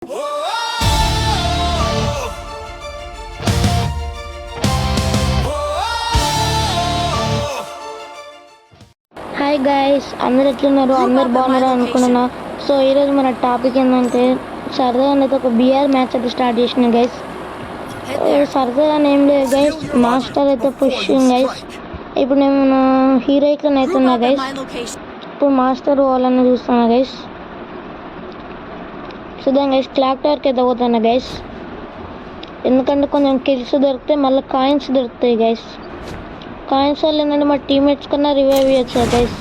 Hi guys, అందరు ఎట్లున్నారు? అందరు బాగున్నారు అనుకున్నా. సో ఈరోజు మన టాపిక్ ఏంటంటే సరదాగా అయితే ఒక బిఆర్ మ్యాచ్ అయితే స్టార్ట్ చేసిన గైస్. సరదాగా ఏం లేదు గైస్, మాస్టర్ అయితే పుషింగ్ గైస్. ఇప్పుడు నేను హీరోయిక్లో అవుతున్నా గైస్. ఇప్పుడు మాస్టర్ పోవాలని చూస్తున్నా గైస్. చూద్దాం గైస్, క్లాక్ టవర్కి అయితే పోతున్నా గైస్. ఎందుకంటే కొంచెం కిల్స్ దొరికితే మళ్ళీ కాయిన్స్ దొరుకుతాయి గైస్. కాయిన్స్ వల్ల ఏంటంటే మా టీమ్మేట్స్ కన్నా రివైవ్ చేయొచ్చు గైస్.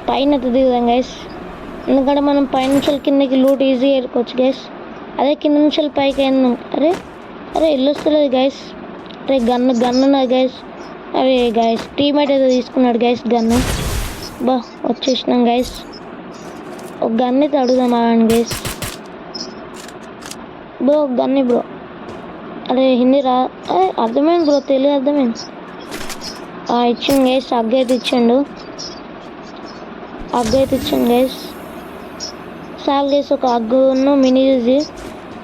పైన దిగుదాం గైస్. ఎందుకంటే మనం పైనుంచి కిందకి లూట్ ఈజీగా ఏరుకోవచ్చు గైస్. అదే కింద నుంచి పైకి అయింది. అరే వెళ్ళొస్తలేదు గైస్. అరే గన్ను ఉన్నది గైస్. అరే గైస్, టీమ్మేట్ అయితే తీసుకున్నాడు గైస్ గన్ను. వచ్చేసినాం గైస్. ఒక గన్ అయితే అడుగుదాం ఆగండి గైస్. బ్రో గన్ని బ్రో. అరే హిందీ రా, అరే అర్థమైంది బ్రో, తెలుగు అర్థమైంది. ఇచ్చింది గైస్, అగ్గ అయితే ఇచ్చాడు గైస్. చాలు గైస్, ఒక అగ్గును మినీ యూజీ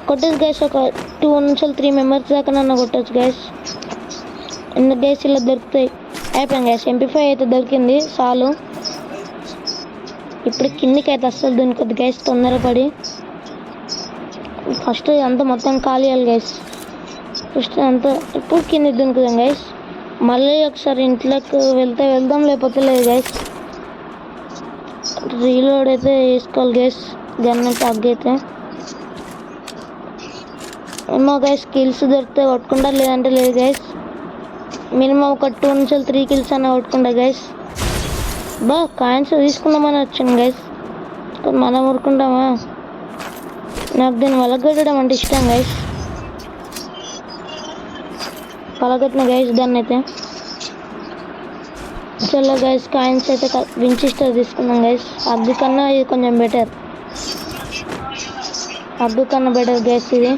కొట్టచ్చు గైస్. ఒక 2 నుంచి 3 మెంబర్స్ దాకా నన్ను కొట్టచ్చు గైస్. ఎందుకు గైస్ ఇలా దొరుకుతాయి. అయిపోయింది గైస్, MP5 అయితే దొరికింది చాలు. ఇప్పుడు కిందికి అయితే అస్సలు దొరుకుతుంది గైస్. తొందరపడి ఫస్ట్ అంతా మొత్తం ఖాళీ అయ్యాలి గైస్. ఫస్ట్ అంతా ఇప్పుడు కింద దునుకుదాం గైస్. మళ్ళీ ఒకసారి ఇంట్లోకి వెళ్దాం, లేకపోతే లేదు గైస్. రీలోడ్ అయితే వేసుకోవాలి గైస్. గన్ అయితే అగ్గైతే ఏమో గైస్, కిల్స్ దొరికితే కొట్టుకుంటా, లేదంటే లేదు గైస్. మినిమం ఒక 2 నుంచి 3 కిల్స్ అన్న కొట్టుకుంటా గైస్. కాయిన్స్ తీసుకుందామని వచ్చాను గైస్. మనం ఊరుకుంటామా? నాకు దీన్ని వలగొట్టడం అంటే ఇష్టం గైస్. వలగొట్టిన గైస్ దాన్ని అయితే. చలో గైస్, కాయిన్స్ అయితే వించిస్టర్ తీసుకున్నాం గైస్. అగ్గు కన్నా ఇది కొంచెం బెటర్. గైస్ ఇది.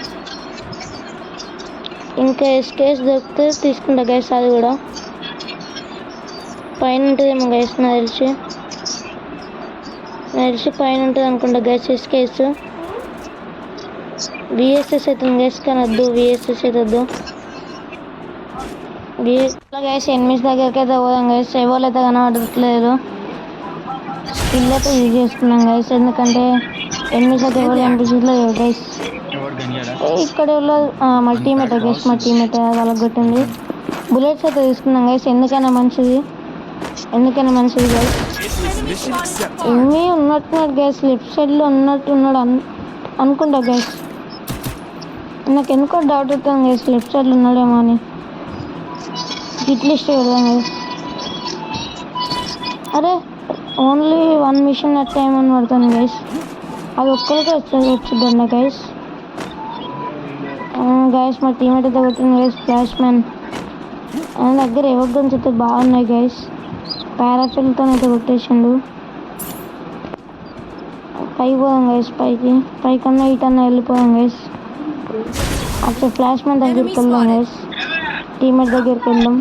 ఇంకా ఎస్కేస్ దొరికితే తీసుకుంటా గైస్. అది కూడా పైన ఉంటుందేమో గైస్, నాకు తెలిసి పైన ఉంటుంది అనుకుంటా గైస్. ఎస్కేస్ విఎస్ఎస్ అవుతుంది గైస్, కానీ వద్దు, విఎస్ఎస్ అయితే వద్దు. గైస్ ఎనిమిస్ దగ్గరికి అయితే పోదాం గైస్. ఎవరు అయితే కనబడట్లేదు. స్కిల్ అయితే యూజ్ చేసుకున్నాం గైస్, ఎందుకంటే ఎనిమిస్ అయితే ఎవరు అనిపించట్లేదు గైస్. ఇక్కడ మా టీమేట్ గైస్, వాళ్ళకి కొట్టింది. బుల్లెట్స్ అయితే తీసుకున్నాం గైస్, ఎందుకైనా మంచిది గైస్. ఎన్ని ఉన్నట్టున్నాడు గైస్, లెఫ్ట్ సైడ్లో ఉన్నట్టున్నాడు అనుకుంటా గైస్. నాకు ఎందుకో డౌట్ అవుతుంది గైస్, లెఫ్ట్ సైడ్లో ఉన్నాడేమో అని. హిట్ లిస్ట్ వెళ్దాం గైస్. అరే ఓన్లీ 1 మిషన్ అట్ టైం అని పడుతుంది గైస్. అది ఒక్కరికే వచ్చిందండి గైస్. గైస్ మా టీమేట్ అయితే కొట్టింది గైస్. ఫ్లాష్ మ్యాన్ ఆయన దగ్గర ఎవరి గన్స్ అయితే బాగున్నాయి గైస్. పారాఫిల్తో అయితే కొట్టేసిండు. పైకి పోదాం గైస్. పైకన్నా ఇటన్నా వెళ్ళిపోదాం గైస్. అట్లా ఫ్లాష్ మ్యాన్ దగ్గరికి వెళ్దాం గైస్. టీమేట్ దగ్గరికి వెళ్దాం.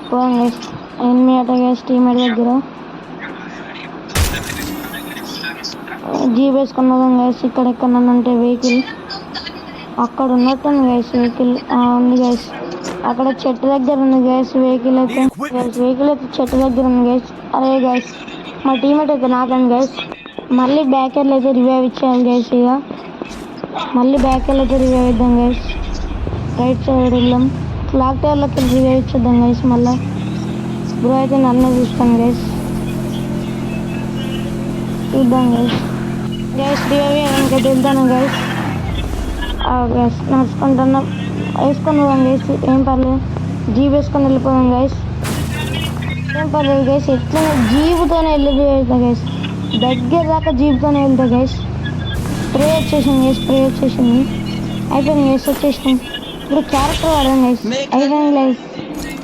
పోదాం గైస్. ఎనిమిది అట గైస్ టీమేట్ దగ్గర. జీప్ వేసుకొని పోదాం గైస్. ఇక్కడ ఎక్కడన్నా ఉంటే వెహికల్ అక్కడ ఉన్నట్టుంది గైస్. వెహికల్ ఉంది గైస్, అక్కడ చెట్టు దగ్గర ఉంది గైస్. వెహికల్ అయితే చెట్టు దగ్గర ఉంది గైస్. అరే గైస్ మా టీమేట్ అయితే నాకండి గైస్. మళ్ళీ బ్యాక్ ఎల్ అయితే రివైవ్ ఇచ్చేయాలి గైస్. ఇక మళ్ళీ బ్యాక్ ఎల్ అయితే రివైవ్ ఇద్దాం గైస్. రైట్ సైడ్ వెళ్దాం. క్లాక్ టవర్లోకి రివైవ్ ఇచ్చేద్దాం గైస్. మళ్ళీ బ్రో అయితే నన్ను చూస్తాను గైస్. చూద్దాం గైస్. రివైవ్ అయ్యాకైతే వెళ్తాను గైస్. గైస్ నడుచుకుంటున్నా, వేసుకొని పోదాం గైస్. ఏం పర్లేదు, జీప్ వేసుకొని వెళ్ళిపోదాం గైస్. ఏం పర్లేదు గైస్, ఎట్లా జీపుతోనే వెళ్ళిపోతా గైస్. దగ్గర దాకా జీపుతోనే వెళ్తా గైస్. స్ప్రే వచ్చేసింది గైస్. అయిపోయింది గైస్, వచ్చేసినాం. ఇప్పుడు క్యారెక్టర్ వాడాం గైస్. అయిపోయింది గైస్,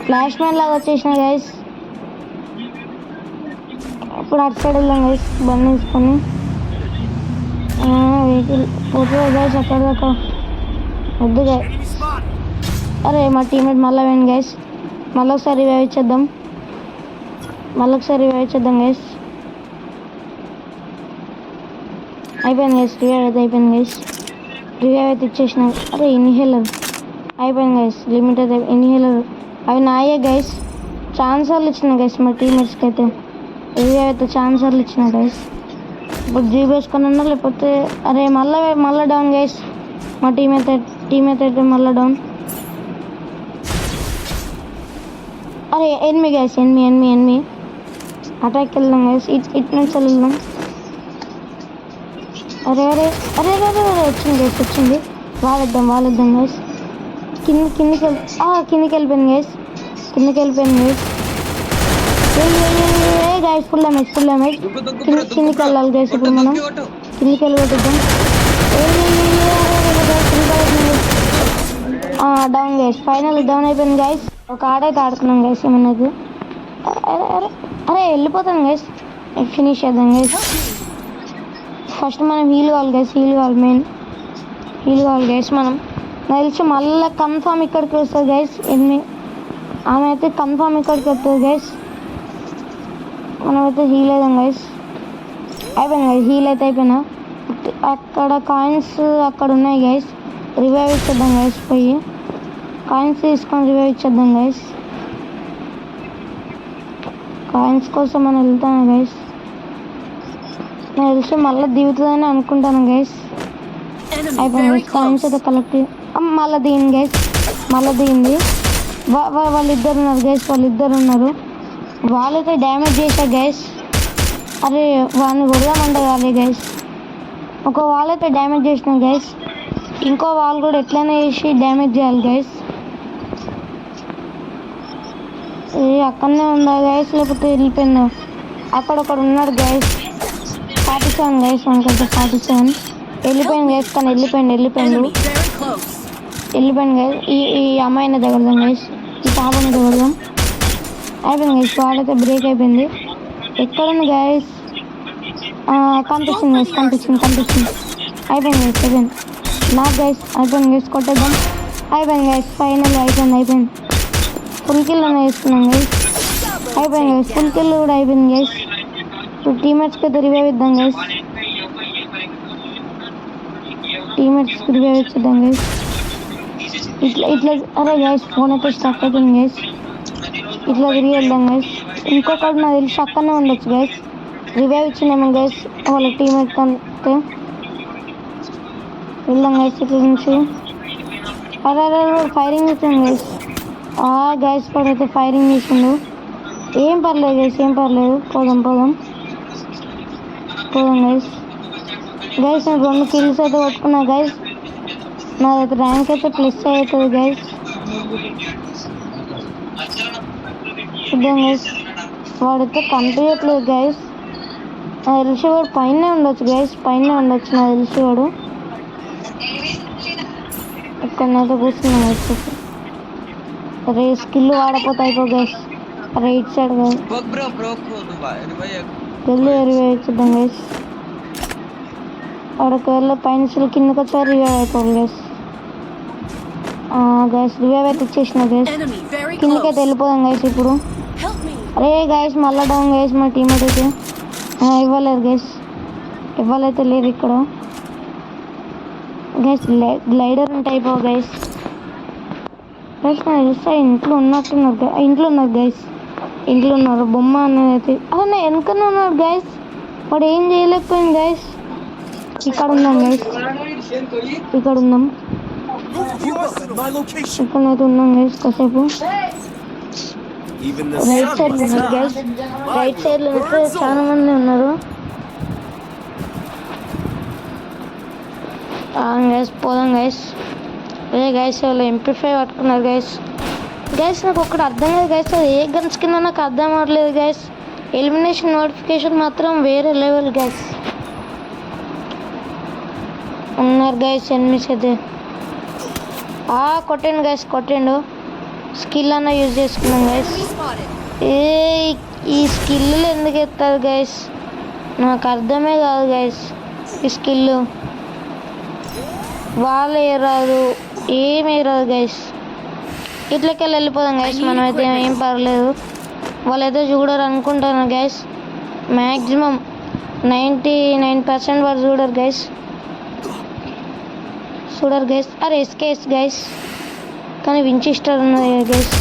ఫ్లాష్ మ్యాన్ లాగా వచ్చేసిన గైస్. ఇప్పుడు అటు సైడ్ వెళ్దాం గైస్. బండి తీసుకొని వెహికల్ పోతుంది గైస్. అక్కడ దాకా వద్దు గైస్. అరే మా టీమేట్ మళ్ళీ పోయింది గైస్. మళ్ళీ ఒకసారి రివైవ్ ఇచ్చేద్దాం. మళ్ళీ ఒకసారి రివైవ్ చేద్దాం గైస్. అయిపోయింది గైస్, రివైవ్ అయితే అయిపోయింది గైస్. రివైవ్ అయితే ఇచ్చేసిన. అరే ఇన్హేలర్ అయిపోయింది గైస్. లిమిట్ అయితే ఇన్హేలర్ అవి నాయే గైస్. ఛాన్సర్లు ఇచ్చిన గైస్ మా టీమేట్స్కి అయితే. రివైవ్ అయితే ఛాన్సర్లు ఇచ్చిన గైస్. ఇప్పుడు జీబ్ వేసుకొని ఉన్నా లేకపోతే అరే మళ్ళీ డౌన్ గైస్. మా టీమ్ అయితే మళ్ళీ డౌన్. అరే ఎనిమి గైస్, ఎనిమి అటాక్ వెళ్దాం గైస్. ఇటు నుంచి వెళ్దాం. అరే అరే అరే అరే అరే వచ్చింది గైస్, వచ్చింది. వాళ్ళిద్దాం గైస్. కిందికి వెళ్ళిపోయింది గైస్. Guys full damage. కిందికి వెళ్ళాలి గైస్. ఇప్పుడు మనం కిందికి వెళ్ళిపోతున్నాం. డౌన్ గైస్, ఫైనల్ డౌన్ అయిపోయింది గైస్. ఒక ఆడైతే ఆడుతున్నాం గైస్. ఏమన్నది అరే వెళ్ళిపోతాం గైస్. ఫినిష్ చేద్దాం గైస్. ఫస్ట్ మనం హీల్ కావాలి గైస్. మెయిన్ హీల్ కావాలి గైస్. మనం తెలిసి మళ్ళీ కన్ఫామ్ ఇక్కడికి వస్తుంది గైస్. ఆమె అయితే కన్ఫామ్ ఇక్కడికి వస్తుంది గైస్. మనమైతే హీల్ అవుదాం గైస్. అయిపోయింది గైస్, హీల్ అయితే అయిపోయినా. అక్కడ కాయిన్స్ అక్కడ ఉన్నాయి గైస్. రివైవ్ ఇచ్చేద్దాం గైస్. పోయి కాయిన్స్ తీసుకొని రివైవ్ ఇచ్చేద్దాం గైస్. కాయిన్స్ కోసం మనం వెళ్తాను గైస్. నాకు తెలిసి మళ్ళీ దిగుతుందని అనుకుంటాను గైస్. అయిపోయింది కాయిన్స్ అయితే కలెక్ట్. మళ్ళీ దిగింది గైస్, దిగింది. వాళ్ళిద్దరు ఉన్నారు గైస్. వాళ్ళైతే డ్యామేజ్ చేశారు గైస్. అరే వాళ్ళని కొడదామంటే కాలే గైస్. ఒక వాళ్ళైతే డ్యామేజ్ చేసినారు గైస్. ఇంకో వాళ్ళు కూడా ఎట్లయినా చేసి డ్యామేజ్ చేయాలి గైస్. అక్కడనే ఉందా గైస్ లేకపోతే వెళ్ళిపోయిందా? అక్కడొకడు ఉన్నాడు గైస్. 47 గైస్, 147 వెళ్ళిపోయింది గైస్. కానీ వెళ్ళిపోయిండు గైస్. ఈ అమ్మాయిని తగలదాం గైస్. ఈ పాపని తగలదాం. అయిపోయింది గైస్. వాడైతే బ్రేక్ అయిపోయింది. ఎక్కడుంది గైస్? కనిపిస్తుంది గైస్. అయిపోయింది గైస్. నాకు గైస్ అయిపోయింది గైస్. కొట్టేద్దాం. అయిపోయింది గైస్. ఫైనల్ అయిపోయింది. ఫుల్ కిల్ వేసుకున్నాం గైస్. అయిపోయింది గైస్. ఫుల్ కిల్ కూడా అయిపోయింది గైస్. ఇప్పుడు టీమేట్స్కి అయితే రివైవ్ ఇద్దాం గైస్. ఇట్లా అరే గైస్ ఫోన్ అయితే స్టక్ అవుతుంది గైస్. ఇట్లా తిరిగి వెళ్దాం గైస్. ఇంకొకటి నాకు తెలిసి అక్కడనే ఉండొచ్చు గైస్. రివైవ్ ఇచ్చినేమో గైస్ వాళ్ళ టీమేట్ అంతే. వెళ్దాం గైస్ ఇట్లా నుంచి. అరే ఫైరింగ్ చేసాను గైస్. గైస్ పడైతే ఫైరింగ్ చేసిండు. ఏం పర్లేదు గైస్, పోదాం గైస్. నేను 2 కిల్స్ అయితే కొట్టుకున్నా గైస్. నాదైతే ర్యాంక్ అయితే ప్లస్ అవుతుంది గైస్. చూద్దాం గైస్. వాడైతే కనిపించట్లేదు గైస్. నాకు తెలిసి వాడు పైన ఉండొచ్చు గైస్. నాకు తెలిసి వాడు ఇక్కడనైతే కూర్చున్నాం గైస్. రే స్కిల్ వాడపోతే అయిపో guys. Right side guys. Revive ఇచ్చేద్దాం గైస్. ఒకవేళ పైన కిందకి వచ్చారు రివైవ్ అయిపోవాలి గైస్. రివైవ్ అయితే ఇచ్చేసిన గైస్. కిందకైతే వెళ్ళిపోదాం గైస్ ఇప్పుడు. అరే గైస్ మళ్ళీ డౌన్ గైస్. మా టీమేట్ అయితే ఇవ్వలేదు గైస్. ఇవ్వాలైతే లేదు ఇక్కడ గైస్. గ్లైడర్ ఉంటే అయిపోవు గైస్. నాకు తెలిస్తే ఇంట్లో ఉన్నారు గైస్. బొమ్మ అనేది అయితే నా వెనకనే ఉన్నారు గైస్. వాడు ఏం చేయలేకపోయింది గైస్. ఇక్కడ ఉందాం గైస్. ఇక్కడైతే ఉన్నాం గైస్ కాసేపు. రైట్ సైడ్ ఉన్నారు గైస్. రైట్ సైడ్ లో అయితే చాలా మంది ఉన్నారు గైస్. పోదాం గైస్. అదే గైస్ వాళ్ళు MP5 పట్టుకున్నారు గైస్. నాకు ఒకటి అర్థం కాదు గైస్. అది ఏ గన్స్ కింద నాకు అర్థం అవ్వట్లేదు గైస్. ఎలిమినేషన్ నోటిఫికేషన్ మాత్రం వేరే లెవెల్ గైస్. ఉన్నారు గైస్ ఎనిమిస్ అయితే. కొట్టిండు. స్కిల్ అన్న యూజ్ చేసుకున్నాం గైస్. ఈ స్కిల్ ఎందుకు ఎత్తారు గైస్? నాకు అర్థమే కాదు గైస్. ఈ స్కిల్ వాళ్ళు ఏరాదు, ఏం ఏరాదు గైస్. ఇట్లకెళ్ళి వెళ్ళిపోదాం గైస్. మనమైతే ఏం పర్లేదు. వాళ్ళైతే చూడరు అనుకుంటాను గైస్. మ్యాక్సిమం 99% వారు చూడరు గైస్. అరే ఎస్కేస్ గైస్, కానీ వించెస్టర్ ఉన్నది గైస్.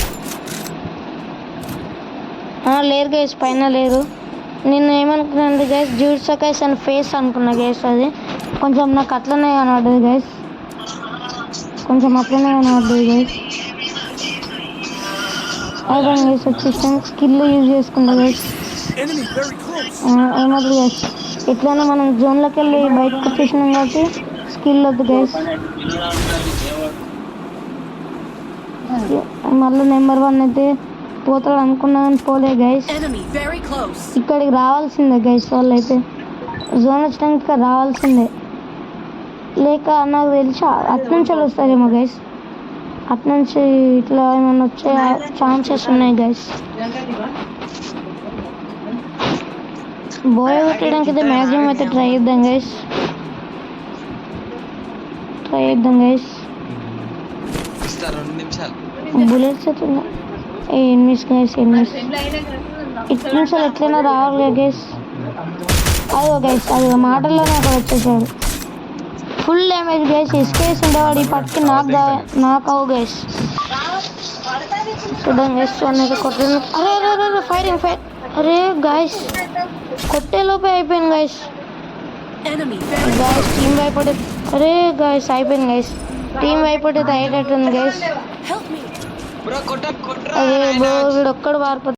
లేరు గైస్, పైన లేరు. నేను ఏమనుకున్నాను గైస్, జ్యూడ్సకైస్ అండ్ ఫేస్ అనుకున్నా గైస్. అది కొంచెం నాకు అట్లనే కనబడ్డది గైస్, గైస్. అదే గైస్ వచ్చేసాను, స్కిల్ యూజ్ చేసుకుంటా గైస్. ఏమద్దు గైస్, ఎట్లైనా మనం జోన్లోకి వెళ్ళి బయటకు వచ్చేసినాం కాబట్టి స్కిల్ వద్దు గైస్. మళ్ళీ నెంబర్ 1 అయితే పోతాడు అనుకున్నా కానీ పోలే గైస్. ఇక్కడికి రావాల్సిందే గైస్, వాళ్ళు అయితే జోన్ వచ్చినాక రావాల్సిందే. లేక నాకు తెలిసి అట్నుంచి వస్తారేమో గైస్, అట్నుంచి ఇట్లా ఏమన్నా వచ్చే ఛాన్సెస్ ఉన్నాయి గైస్. బోయ కొట్టడానికి అయితే మ్యాక్సిమం అయితే ట్రై చేద్దాం గైస్. బుల్లెట్స్ అయితే ఎనిమిస్ గైస్, ఇటు నుంచి ఎట్లయినా రావాలి గైస్. అదో గైస్, అది మాటల్లోనే అక్కడ వచ్చేసాడు. Full damage guys. ఎస్కేస్ ఉండేవాడు ఈ పట్టుకి నాకు అవు గైస్. చూద్దాం గైస్, కొట్టాను. అరే అరే అరే ఫైర్. అరే గైస్, కొట్టే లోపే అయిపోయింది గైస్. టీం వైపడే. అరే గైస్ అయిపోయింది గైస్, టీం వైపడే అయ్యేటట్టుంది గైస్. అదే బ్రో, వీడు ఒక్కడు పారిపోతుంది.